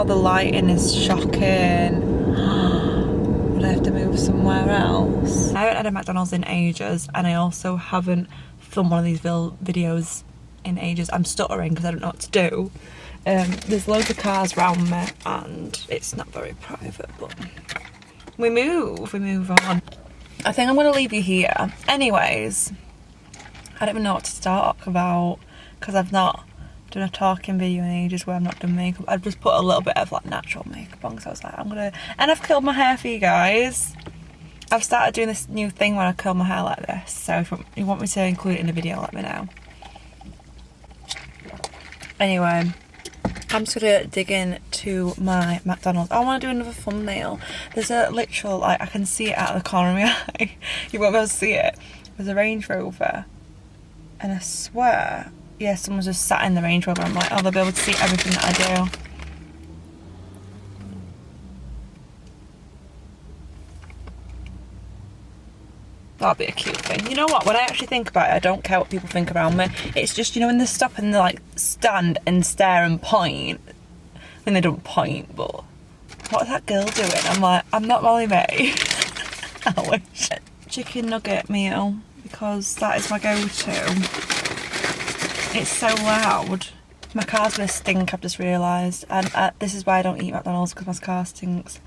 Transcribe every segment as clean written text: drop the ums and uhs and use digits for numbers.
Oh, the lighting is shocking. Would I have to move somewhere else? I haven't had a McDonald's in ages, and I also haven't filmed one of these videos in ages. I'm stuttering because I don't know what to do. There's loads of cars around me and it's not very private, but we move on. I think I'm going to leave you here. Anyways, I don't even know what to talk about because I've not done a talking video in ages where I've not done makeup. I've just put a little bit of like natural makeup on because I was like, and I've curled my hair for you guys. I've started doing this new thing when I curl my hair like this, so if you want me to include it in a video, let me know. Anyway, I'm just gonna dig into my McDonald's. I want to do another thumbnail. There's a literal, like, I can see it out of the corner of my eye. You won't be able to see it. There's a Range Rover, and I swear, yeah, someone's just sat in the Range Rover. I'm like, oh, they'll be able to see everything that I do. That'd be a cute thing. You know what? When I actually think about it, I don't care what people think around me. It's just, you know, when they stop and they like stand and stare and point. I mean, they don't point, but what is that girl doing? I'm like, I'm not Molly May. I wish. Chicken nugget meal, because that is my go-to. It's so loud. My car's gonna stink, I've just realised. And this is why I don't eat McDonald's, because my car stinks.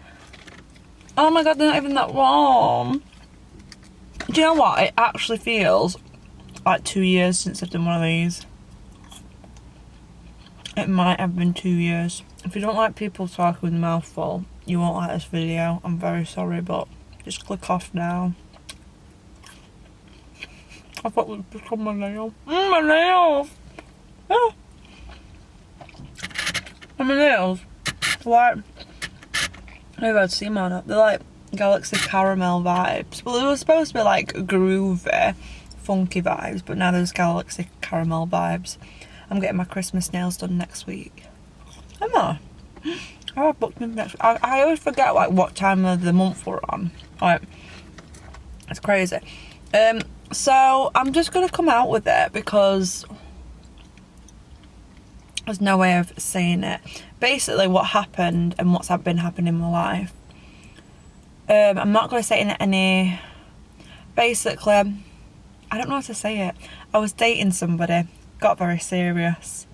Oh my god, they're not even that warm. Do you know what? It actually feels like 2 years since I've done one of these. It might have been 2 years. If you don't like people talking with a mouthful, you won't like this video. I'm very sorry, but just click off now. I thought it was on my nail. My nails! Oh. And my nails, like, maybe I'd see them or not. They're like Galaxy Caramel vibes. Well, they were supposed to be like groovy, funky vibes, but now there's Galaxy Caramel vibes. I'm getting my Christmas nails done next week. Am I? Oh, I booked them next week. I always forget like what time of the month we're on. Like, it's crazy. So I'm just gonna come out with it because there's no way of saying it. Basically, what happened and what's been happening in my life. I'm not going to say it in any... Basically, I don't know how to say it. I was dating somebody, got very serious,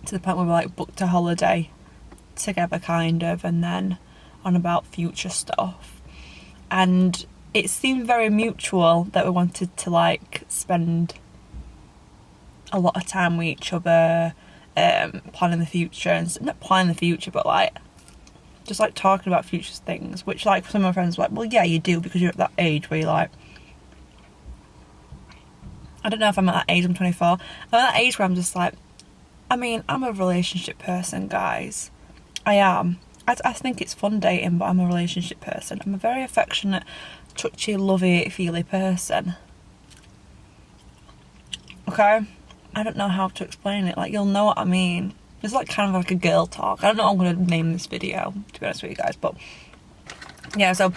to the point where we like booked a holiday together kind of, and then on about future stuff. And it seemed very mutual that we wanted to like spend a lot of time with each other, planning the future, and not planning the future, but like just like talking about future things, which like some of my friends were like, well yeah, you do, because you're at that age where you're like, I don't know if I'm at that age. I'm 24. I'm at that age where I'm just like, I mean, I'm a relationship person, guys. I am. I think it's fun dating, but I'm a relationship person. I'm a very affectionate, touchy, lovey, feely person. Okay? I don't know how to explain it. Like, you'll know what I mean. It's like kind of like a girl talk. I don't know what I'm going to name this video, to be honest with you guys, but yeah, so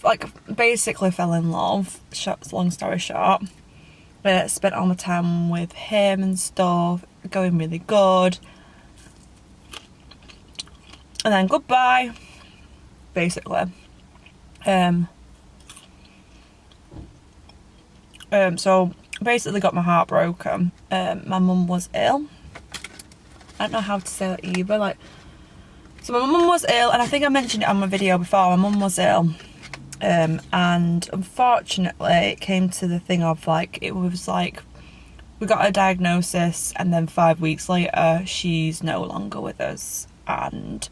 like basically fell in love, long story short. Spent all my time with him and stuff, going really good. And then goodbye, basically. So basically got my heart broken. My mum was ill. I don't know how to say that either. Like, so my mum was ill, and I think I mentioned it on my video before. My mum was ill, and unfortunately, it came to the thing of like, it was like we got a diagnosis, and then 5 weeks later, she's no longer with us. And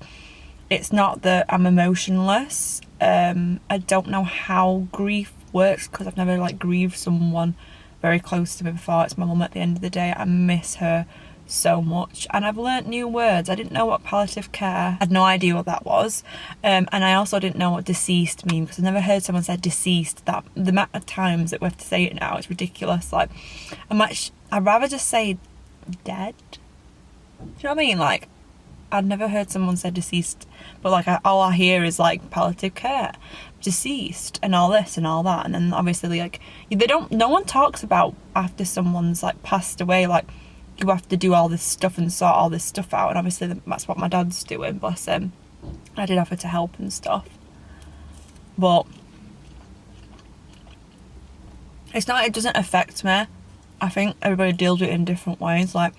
it's not that I'm emotionless. I don't know how grief works because I've never like grieved someone very close to me before. It's my mum at the end of the day. I miss her so much, and I've learnt new words. I didn't know what palliative care, I had no idea what that was, and I also didn't know what deceased means, because I've never heard someone say deceased. That the amount of times that we have to say it now, it's ridiculous. Like, I'd rather just say dead. Do you know what I mean? Like, I'd never heard someone say deceased, but like all I hear is like palliative care, deceased, and all this and all that. And then obviously like no one talks about after someone's like passed away, like you have to do all this stuff and sort all this stuff out, and obviously that's what my dad's doing, bless him. I did offer to help and stuff, but it's not, it doesn't affect me. I think everybody deals with it in different ways. Like,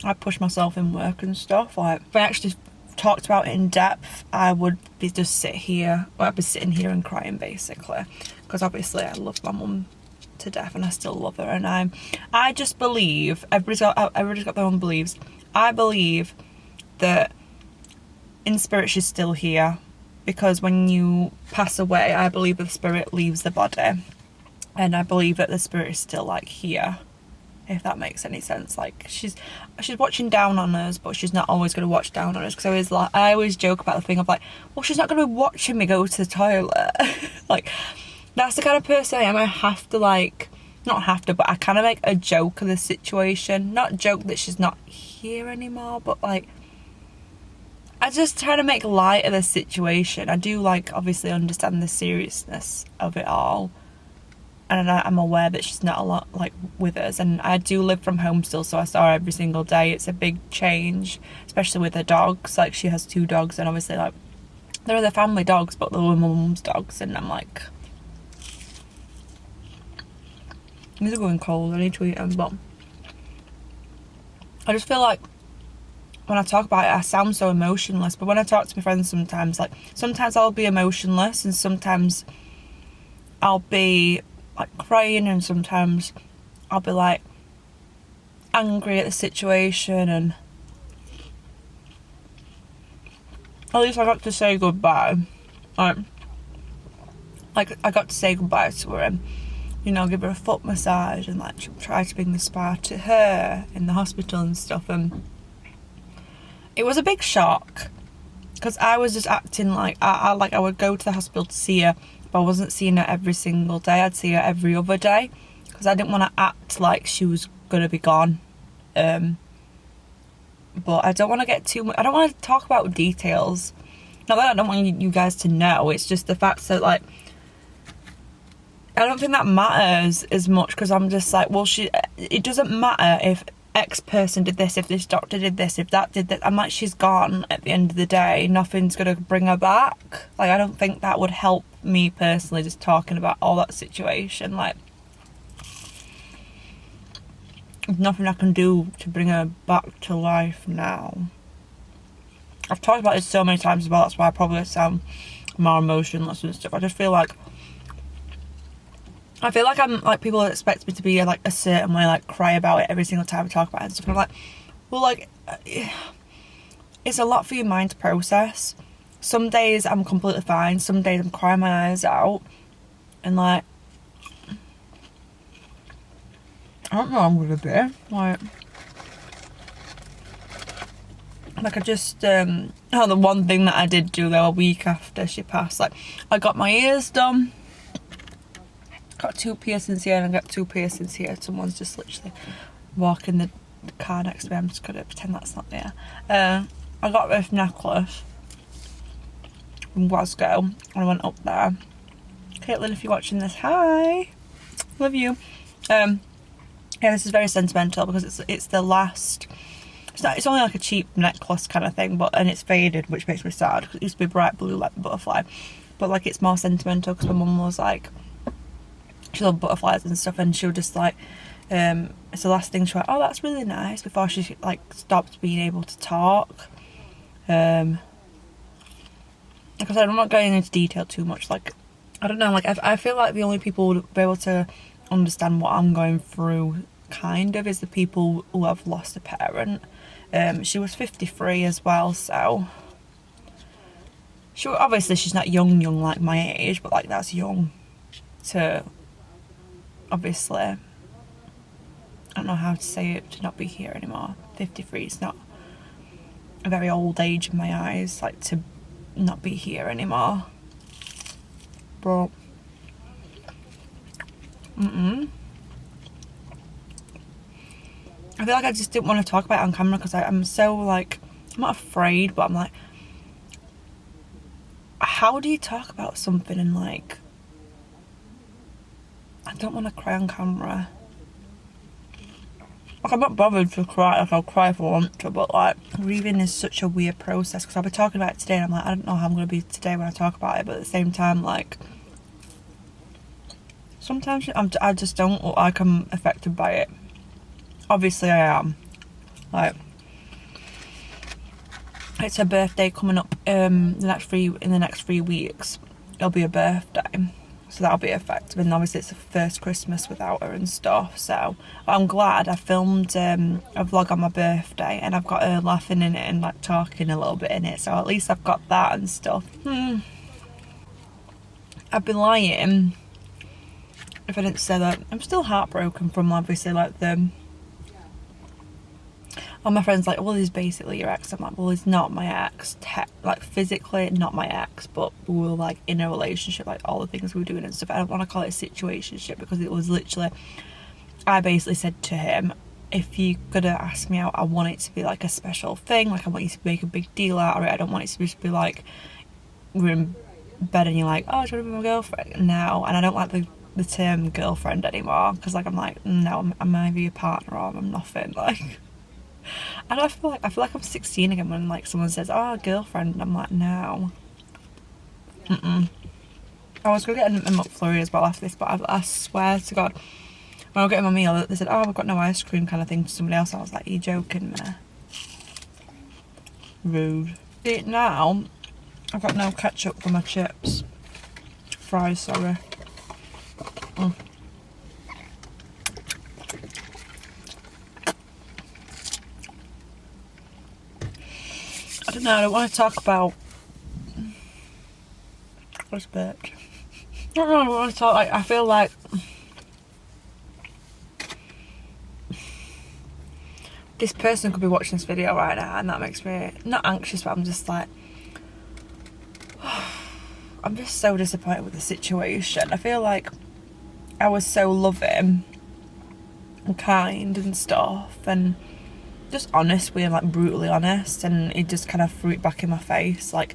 I push myself in work and stuff. Like, if I actually talked about it in depth, I would be just I'd be sitting here and crying, basically, because obviously I love my mum to death and I still love her, and I just believe everybody's got their own beliefs. I believe that in spirit she's still here, because when you pass away, I believe the spirit leaves the body, and I believe that the spirit is still like here, if that makes any sense. Like, she's watching down on us, but she's not always going to watch down on us, because I always joke about the thing of like, well, she's not going to be watching me go to the toilet. Like, that's the kind of person I am. I have to, like, not have to, but I kind of make a joke of the situation. Not joke that she's not here anymore, but like, I just try to make light of the situation. I do, like, obviously understand the seriousness of it all, and I'm aware that she's not a lot, like, with us, and I do live from home still, so I saw her every single day. It's a big change, especially with her dogs. Like, she has 2 dogs, and obviously, like, they're the family dogs, but they were my mum's dogs, and I'm like, these are going cold, I need to eat them. But I just feel like when I talk about it, I sound so emotionless, but when I talk to my friends sometimes, like, sometimes I'll be emotionless, and sometimes I'll be, like, crying, and sometimes I'll be, like, angry at the situation, and at least I got to say goodbye. Like, I got to say goodbye to her, and, you know, give her a foot massage, and, like, try to bring the spa to her in the hospital and stuff. And it was a big shock, because I was just acting like I would go to the hospital to see her, but I wasn't seeing her every single day. I'd see her every other day, because I didn't want to act like she was gonna be gone. But I don't want to get too much. I don't want to talk about details. Not that I don't want you guys to know. It's just the fact that, like, I don't think that matters as much, because I'm just like, well, it doesn't matter if X person did this, if this doctor did this, if that did that. I'm like, she's gone at the end of the day. Nothing's going to bring her back. Like, I don't think that would help me personally, just talking about all that situation. Like, there's nothing I can do to bring her back to life now. I've talked about this so many times as well, that's why I probably sound more emotionless and stuff. I just feel like I'm, like, people expect me to be, like, a certain way, like, cry about it every single time I talk about it and stuff. And I'm like, well, like, it's a lot for your mind to process. Some days I'm completely fine, some days I'm crying my eyes out, and, like, I don't know how I'm gonna be. Like I just, the one thing that I did do though, a week after she passed, like, I got my ears done. Got 2 piercings here, and I got 2 piercings here. Someone's just literally walking the car next to me. I'm just gonna pretend that's not there. I got this necklace from Glasgow, and I went up there. Caitlin, if you're watching this, hi, love you. Yeah, this is very sentimental, because it's the last. It's only like a cheap necklace kind of thing, and it's faded, which makes me sad, because it used to be bright blue like the butterfly. But, like, it's more sentimental, because my mum was like, she loved butterflies and stuff, and she would just, like, it's the last thing she went, oh, that's really nice, before she, like, stopped being able to talk. Like I said, I'm not going into detail too much. Like, I don't know, like, I feel like the only people who would be able to understand what I'm going through, kind of, is the people who have lost a parent. She was 53 as well, so obviously she's not young like my age, but, like, that's young to, obviously, I don't know how to say it, to not be here anymore. 53 is not a very old age in my eyes, like, to not be here anymore. But I feel like I just didn't want to talk about it on camera, because I'm so, like, I'm not afraid, but I'm like, how do you talk about something and, like, I don't want to cry on camera. Like, I'm not bothered to cry, like I'll cry if I want to, but like grieving is such a weird process, because I'll be talking about it today and I'm like, I don't know how I'm going to be today when I talk about it, but at the same time, like, sometimes I just don't look like I'm affected by it. Obviously I am. Like, it's her birthday coming up in the next 3 weeks. It'll be a birthday, so that'll be effective, and obviously it's the first Christmas without her and stuff, so I'm glad I filmed a vlog on my birthday and I've got her laughing in it and like talking a little bit in it, so at least I've got that and stuff. I'd be lying if I didn't say that I'm still heartbroken from obviously like all my friends like, well, he's basically your ex. I'm like, well, he's not my ex, like physically not my ex, but we were like in a relationship, like all the things we were doing and stuff. I don't want to call it a situationship, because it was literally, I basically said to him, if you're gonna ask me out, I want it to be like a special thing, like I want you to make a big deal out of it. I don't want it to just be like we're in bed and you're like, oh, do you want to be my girlfriend now? And I don't like the term girlfriend anymore, because like I'm like, no, I'm either your partner or I'm nothing. Like, and I feel like I'm 16 again when like someone says, oh, girlfriend, and I'm like, no. I was gonna get a McFlurry as well after this, but I swear to God, when I was getting my meal, they said, oh, we've got no ice cream kind of thing to somebody else. I was like, are you joking me? Rude. See, now I've got no ketchup for my chips. Fries, sorry. I don't know, I don't want to talk about this bitch. I don't know, I want to talk, like, I feel like this person could be watching this video right now, and that makes me not anxious, but I'm just like, I'm just so disappointed with the situation. I feel like I was so loving and kind and stuff, and just honest with him, like brutally honest, and he just kind of threw it back in my face. Like,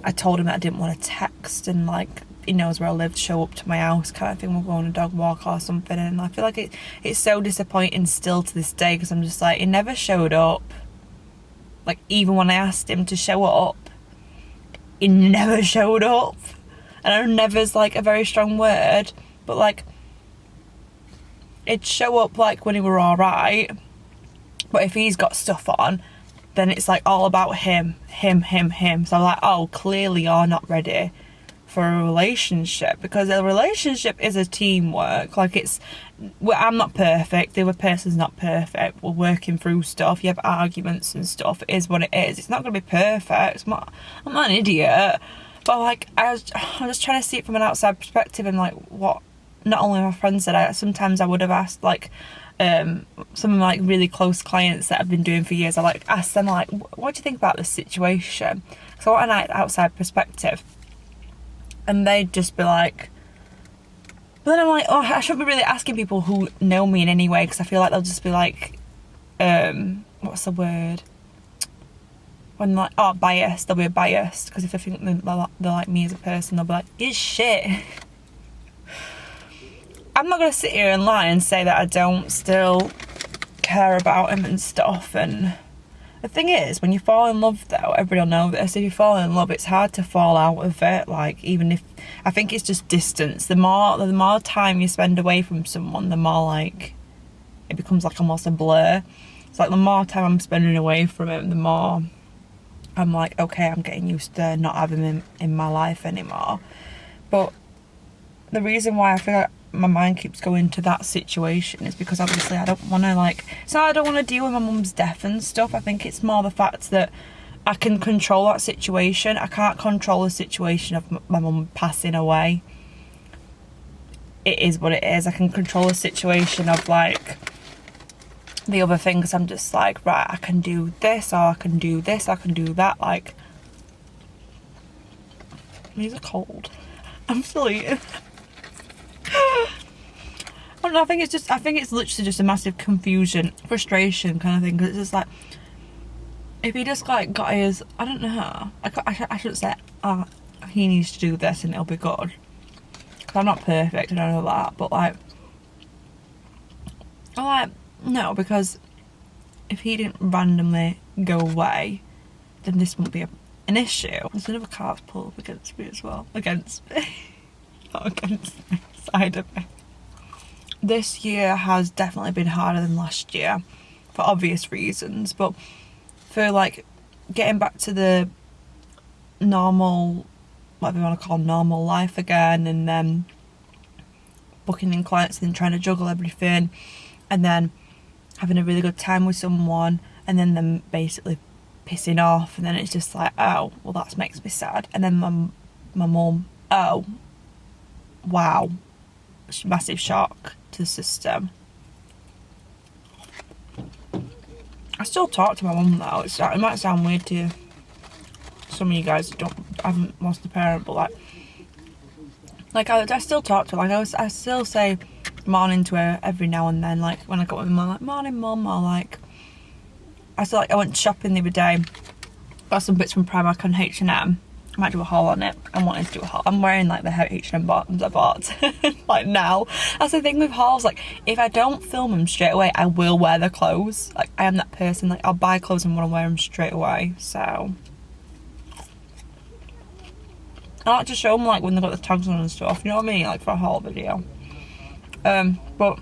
I told him that I didn't want to text, and like, he knows where I lived, show up to my house kind of thing, we'll go on a dog walk or something, and I feel like it's so disappointing still to this day, because I'm just like, he never showed up. Like, even when I asked him to show up, he never showed up. And I know never's like a very strong word, but like, it'd show up like when he were alright. But if he's got stuff on, then it's like all about him. So I'm like, oh, clearly you're not ready for a relationship, because a relationship is a teamwork. Like, I'm not perfect, the other person's not perfect, we're working through stuff, you have arguments and stuff, it is what it is, it's not going to be perfect. I'm not an idiot, but like, I'm just trying to see it from an outside perspective, and like, what not only my friends said, sometimes I would have asked like some of my like really close clients that I've been doing for years, I like asked them like, what do you think about this situation? So I want an outside perspective, and they'd just be like, but then I'm like, oh, I shouldn't be really asking people who know me in any way, because I feel like they'll just be like, what's the word? When like, oh, biased, they'll be biased, because if they think they're like me as a person, they'll be like, it's shit. I'm not going to sit here and lie and say that I don't still care about him and stuff, and the thing is, when you fall in love though, everybody will know this, if you fall in love, it's hard to fall out of it. Like, even if, I think it's just distance, the more time you spend away from someone, the more like, it becomes like almost a blur. It's like the more time I'm spending away from him, the more I'm like, okay, I'm getting used to not having him in my life anymore. But the reason why I feel like my mind keeps going to that situation is because obviously I don't want to like, so I don't want to deal with my mum's death and stuff. I think it's more the fact that I can control that situation. I can't control the situation of my mum passing away. It is what it is. I can control the situation of like the other things. I'm just like, right, I can do this, or I can do this, I can do that. Like, these are cold. I'm still eating. I don't know, I think it's literally just a massive confusion, frustration kind of thing, because it's just like, if he just like got his, I don't know, I shouldn't say, oh, he needs to do this and it'll be good, because I'm not perfect and I know that, but like, No, because if he didn't randomly go away, then this wouldn't be an issue. There's another car's pulled up against me as well. Against me. Not against me. Side of me. This year has definitely been harder than last year, for obvious reasons, but for like getting back to the normal, whatever you want to call normal life again, and then booking in clients and trying to juggle everything, and then having a really good time with someone, and then them basically pissing off, and then it's just like, oh, well, that makes me sad. And then my mum, oh, wow, massive shock to the system. I still talk to my mum though. It might sound weird to some of you guys that haven't lost a parent, but like I still talk to her. Like I still say morning to her every now and then. Like when I got with my mum, like morning mum, or like I went shopping the other day, got some bits from Primark and H&M. I might do a haul on it. I wanted to do a haul. I'm wearing like the H&M bottoms I bought like now. That's the thing with hauls, like if I don't film them straight away, I will wear the clothes. Like I am that person, like I'll buy clothes and want to wear them straight away. So I like to show them like when they've got the tags on and stuff, you know what I mean, like for a haul video. But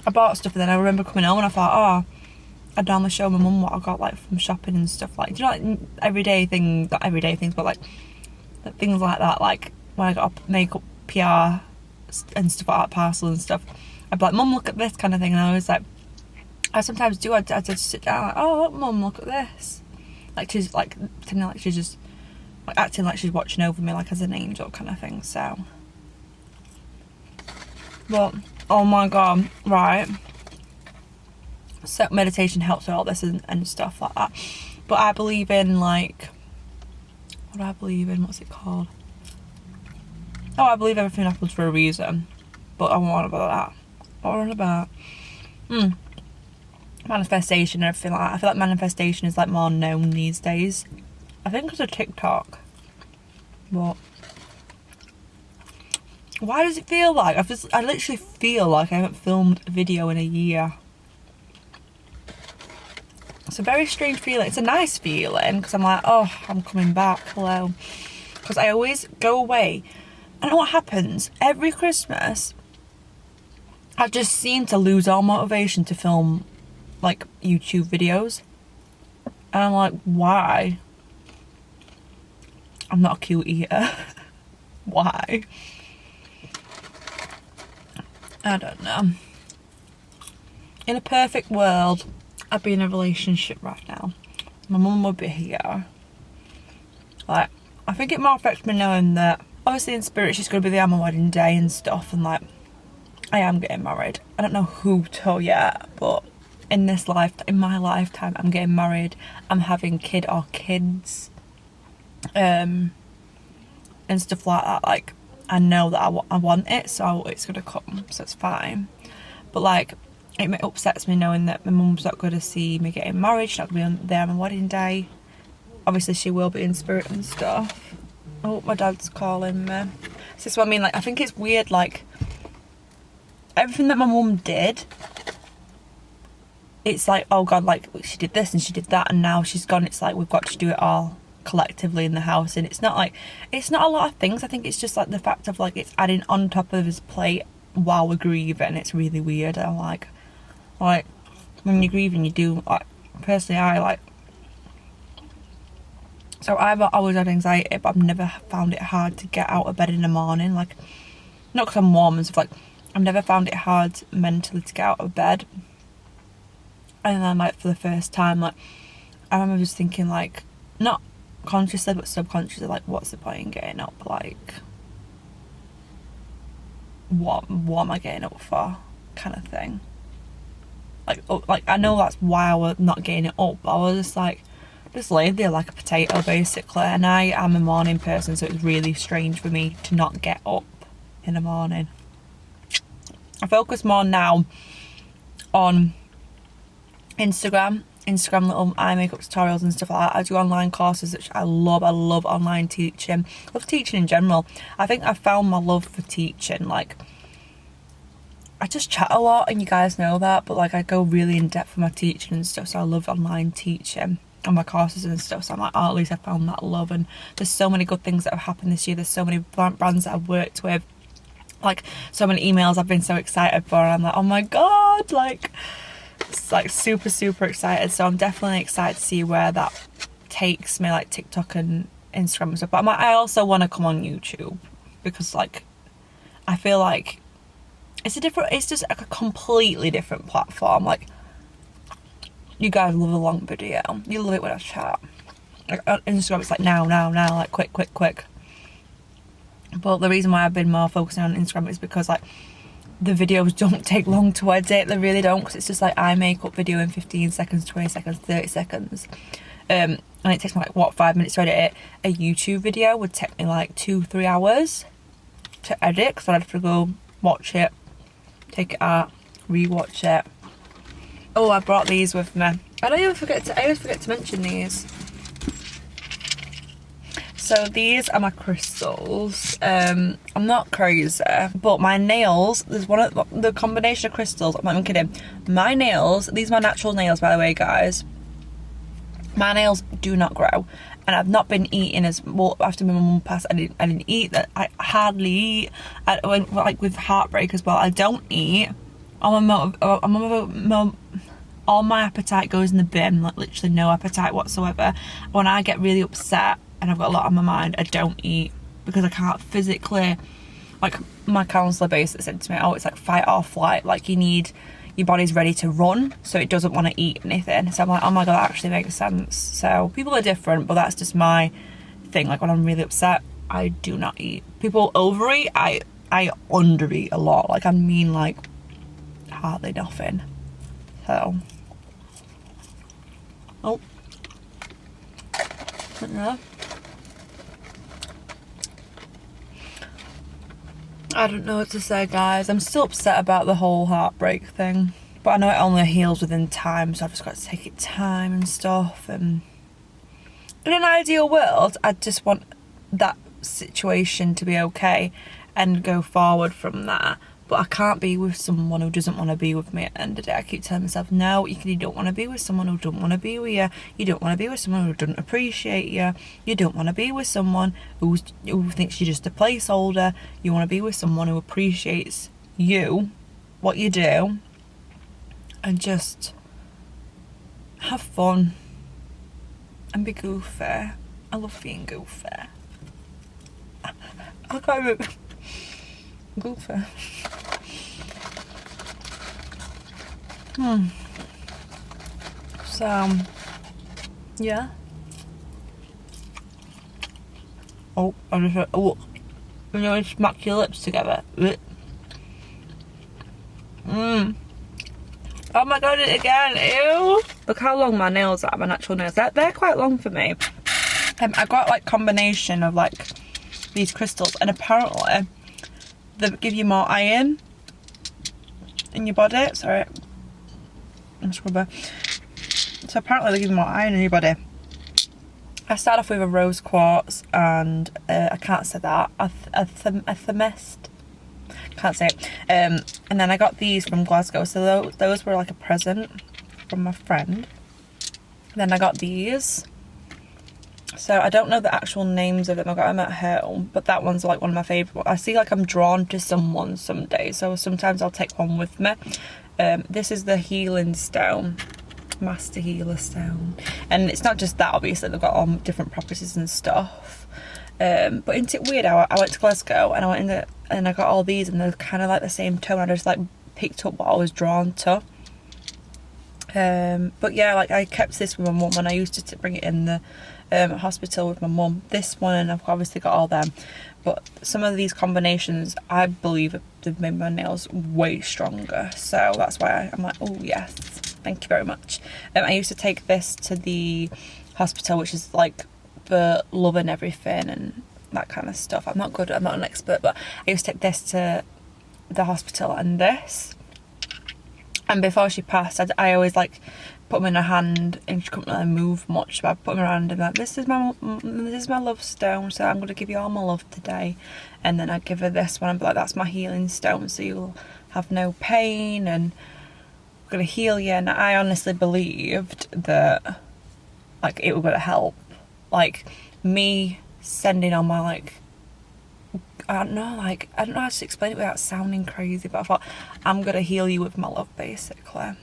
I bought stuff and then I remember coming home and I thought, oh, I'd normally show my mum what I got like from shopping and stuff. Like, do you know, like everyday things, not everyday things, but like things like that. Like when I got a makeup PR and stuff like that, parcel and stuff, I'd be like, Mum, look at this kind of thing. And I was like, I sometimes do. I'd just sit down like, oh, look, Mum, look at this. Like she's like pretending like she's just like acting like she's watching over me like as an angel kind of thing. So, but oh my god, right. So meditation helps with all this and stuff like that. But I believe in like, what do I believe in? What's it called? Oh, I believe everything happens for a reason. But I won't on about that. What am I on about? Manifestation and everything like that. I feel like manifestation is like more known these days. I think because of TikTok. But why does it feel like I literally feel like I haven't filmed a video in a year? It's a very strange feeling. It's a nice feeling because I'm like, oh, I'm coming back, hello. Because I always go away. I know what happens. Every Christmas, I just seem to lose all motivation to film like YouTube videos. And I'm like, why? I'm not a cute eater. Why? I don't know. In a perfect world, I'd be in a relationship right now. My mum would be here. Like, I think it more affects me knowing that obviously in spirit she's going to be there on my wedding day and stuff, and like I am getting married. I don't know who to yet, but in my lifetime I'm getting married. I'm having kid or kids and stuff like that. Like I know that I want it, so it's going to come, so it's fine. But like it upsets me knowing that my mum's not going to see me getting married. She's not going to be there on my wedding day. Obviously she will be in spirit and stuff. Oh, my dad's calling me. This is what I mean, like I think it's weird, like everything that my mum did, it's like, oh god, like she did this and she did that and now she's gone. It's like we've got to do it all collectively in the house, and it's not a lot of things. I think it's just like the fact of like it's adding on top of his plate while we're grieving. It's really weird. I'm like when you're grieving, you do, like personally I like, so I've always had anxiety, but I've never found it hard to get out of bed in the morning. Like, not because I'm warm and stuff, like I've never found it hard mentally to get out of bed. And then like for the first time, like I remember just thinking, like, not consciously but subconsciously, like what's the point in getting up? Like what am I getting up for, kind of thing. Like I know that's why I was not getting it up, but I was just like, just laid there like a potato basically. And I am a morning person, so it's really strange for me to not get up in the morning. I focus more now on Instagram little eye makeup tutorials and stuff like that. I do online courses, which I love online teaching. I love teaching in general. I think I found my love for teaching. Like I just chat a lot, and you guys know that, but like I go really in depth with my teaching and stuff, so I love online teaching and my courses and stuff, so I'm like, oh, at least I found that love. And there's so many good things that have happened this year. There's so many brands that I've worked with, like so many emails I've been so excited for, and I'm like, oh my god, like it's like super excited. So I'm definitely excited to see where that takes me, like TikTok and Instagram and stuff. But I also want to come on YouTube, because like I feel like it's just like a completely different platform. Like, you guys love a long video, you love it when I chat. Like on Instagram it's like now, like quick. But the reason why I've been more focusing on Instagram is because like the videos don't take long to edit. They really don't, because it's just like I make up video in 15 seconds, 20 seconds, 30 seconds. And it takes me like, what, 5 minutes to edit it. A YouTube video would take me like 2-3 hours to edit, because I'd have to go watch it, take it out, re-watch it. Oh, I brought these with me. I always forget to mention these. So these are my crystals. I'm not crazy, but my nails, there's one of the combination of crystals, I'm not even kidding. My nails, these are my natural nails, by the way, guys. My nails do not grow, and I've not been eating as well after my mum passed. I didn't eat that. I hardly eat. I went like with heartbreak as well. I don't eat. All my appetite goes in the bin. Like literally no appetite whatsoever. When I get really upset and I've got a lot on my mind, I don't eat, because I can't physically. Like my counsellor basically said to me, oh, it's like fight or flight. Like your body's ready to run, so it doesn't want to eat anything. So I'm like, oh my god, that actually makes sense. So people are different, but that's just my thing. Like when I'm really upset, I do not eat. People overeat, I undereat a lot. Like I mean like hardly nothing. So oh, I don't know what to say, guys. I'm still upset about the whole heartbreak thing, but I know it only heals within time, so I've just got to take it time and stuff. And in an ideal world, I just want that situation to be okay and go forward from that. But I can't be with someone who doesn't want to be with me at the end of the day. I keep telling myself, no, you don't want to be with someone who don't want to be with you. You don't want to be with someone who doesn't appreciate you. You don't want to be with someone who thinks you're just a placeholder. You want to be with someone who appreciates you, what you do, and just have fun and be goofy. I love being goofy. I can't even... Goofy. So, yeah. Oh, I just, oh, you know, smack your lips together. Oh my god, it again, ew. Look how long my nails are, my natural nails. They're quite long for me. I got like combination of like these crystals, and apparently they give you more iron in your body. Sorry, I'm scrubber. So apparently they give you more iron in your body. I started off with a rose quartz, and I can't say that. A thermist. Can't say it. And then I got these from Glasgow. So those were like a present from my friend. Then I got these. So I don't know the actual names of them. I got them at home, but that one's like one of my favourite. I see like I'm drawn to someone some days, so sometimes I'll take one with me. This is the healing stone, master healer stone, and it's not just that. Obviously, they've got all different properties and stuff. But isn't it weird? I went to Glasgow and I went in there and I got all these, and they're kind of like the same tone. I just like picked up what I was drawn to. But yeah, like I kept this with my mum, and I used to bring it in the hospital with my mum. This one, and I've obviously got all them, but some of these combinations I believe they've made my nails way stronger, so that's why I'm like, oh yes, thank you very much. I used to take this to the hospital, which is like for love and everything and that kind of stuff. I'm not an expert, but I used to take this to the hospital and this. And before she passed, I always like put them in her hand, and she couldn't really move much, but I put them in her hand and like, this is my love stone, so I'm going to give you all my love today. And then I'd give her this one and be like, that's my healing stone, so you'll have no pain and we're gonna heal you. And I honestly believed that like it was gonna help. Like me sending on my like, I don't know how to explain it without sounding crazy, but I thought I'm gonna heal you with my love, basically. And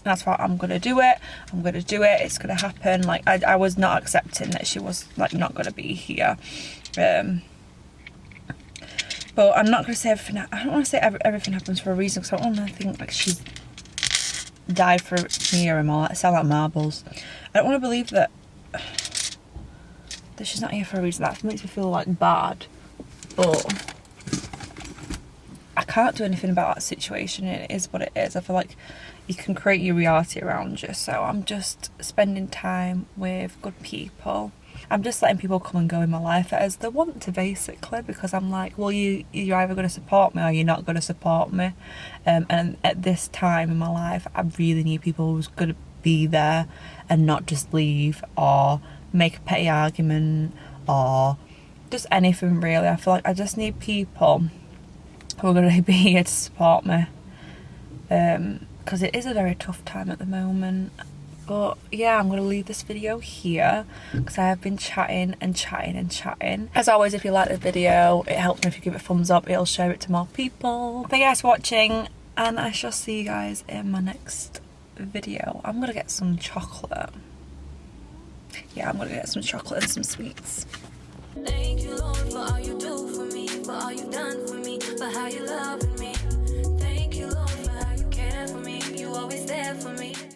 that's why I'm gonna do it. It's gonna happen. Like I was not accepting that she was like not gonna be here. But I'm not gonna say everything. I don't want to say everything happens for a reason, because I don't want to think like she's died for me or all that. Sound like marbles. I don't want to believe that she's not here for a reason. That makes me feel like bad, but I can't do anything about that situation. It is what it is. I feel like you can create your reality around you. So I'm just spending time with good people. I'm just letting people come and go in my life as they want to, basically, because I'm like, well, you're either going to support me or you're not going to support me. And at this time in my life, I really need people who's going to be there and not just leave or make a petty argument or just anything, really. I feel like I just need people who are going to be here to support me, because it is a very tough time at the moment. But yeah, I'm going to leave this video here because I have been chatting and chatting and chatting. As always, if you like the video, it helps me if you give it a thumbs up. It'll share it to more people. Thank you guys for watching, and I shall see you guys in my next video. I'm going to get some chocolate. Yeah, I'm going to get some chocolate and some sweets. Thank you, Lord, for all you do for me, for all you've done for me, for how you love me.